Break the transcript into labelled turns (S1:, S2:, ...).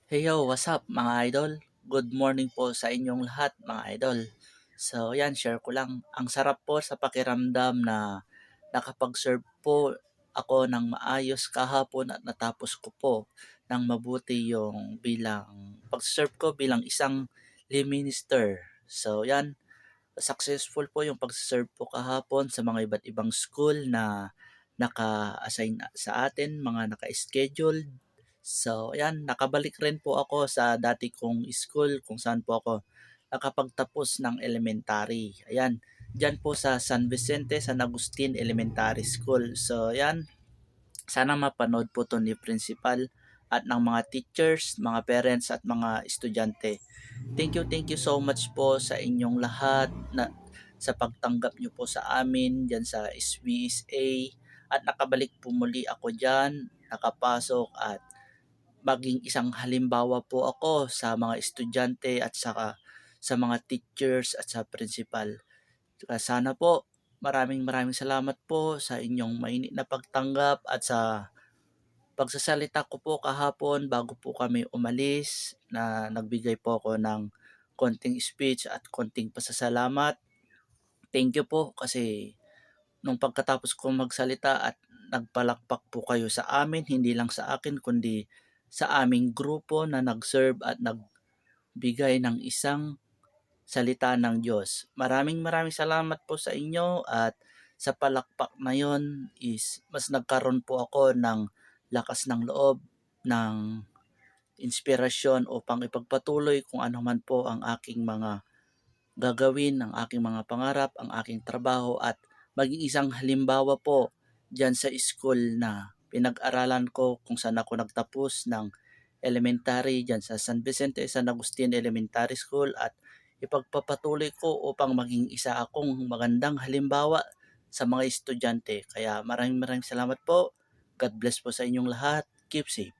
S1: Hey yo, what's up mga idol? Good morning po sa inyong lahat mga idol. So yan, share ko lang. Ang sarap po sa pakiramdam na nakapag-serve po ako ng maayos kahapon at natapos ko po ng mabuti yung pag-serve ko bilang isang lay minister. So yan, successful po yung pag-serve po kahapon sa mga iba't ibang school na naka-assign sa atin, mga naka-scheduled. So, ayan, nakabalik rin po ako sa dati kong school kung saan po ako nakapagtapos ng elementary. Ayan, dyan po sa San Vicente, San Agustin Elementary School. So, ayan, sana mapanood po to ni principal at ng mga teachers, mga parents at mga estudyante. Thank you so much po sa inyong lahat na sa pagtanggap nyo po sa amin dyan sa SVSA at nakabalik po muli ako dyan, nakapasok at maging isang halimbawa po ako sa mga estudyante at saka sa mga teachers at sa principal. Sana po maraming salamat po sa inyong mainit na pagtanggap at sa pagsasalita ko po kahapon bago po kami umalis na nagbigay po ako ng konting speech at konting pasasalamat. Thank you po kasi nung pagkatapos ko magsalita at nagpalakpak po kayo sa amin, hindi lang sa akin kundi sa aming grupo na nag-serve at nagbigay ng isang salita ng Diyos. Maraming salamat po sa inyo at sa palakpak na yon is mas nagkaroon po ako ng lakas ng loob, ng inspirasyon upang ipagpatuloy kung ano man po ang aking mga gagawin, ang aking mga pangarap, ang aking trabaho at maging isang halimbawa po dyan sa school na pinag-aralan ko kung saan ako nagtapos ng elementary dyan sa San Vicente, San Agustin Elementary School at ipagpapatuloy ko upang maging isa akong magandang halimbawa sa mga estudyante. Kaya maraming salamat po. God bless po sa inyong lahat. Keep safe.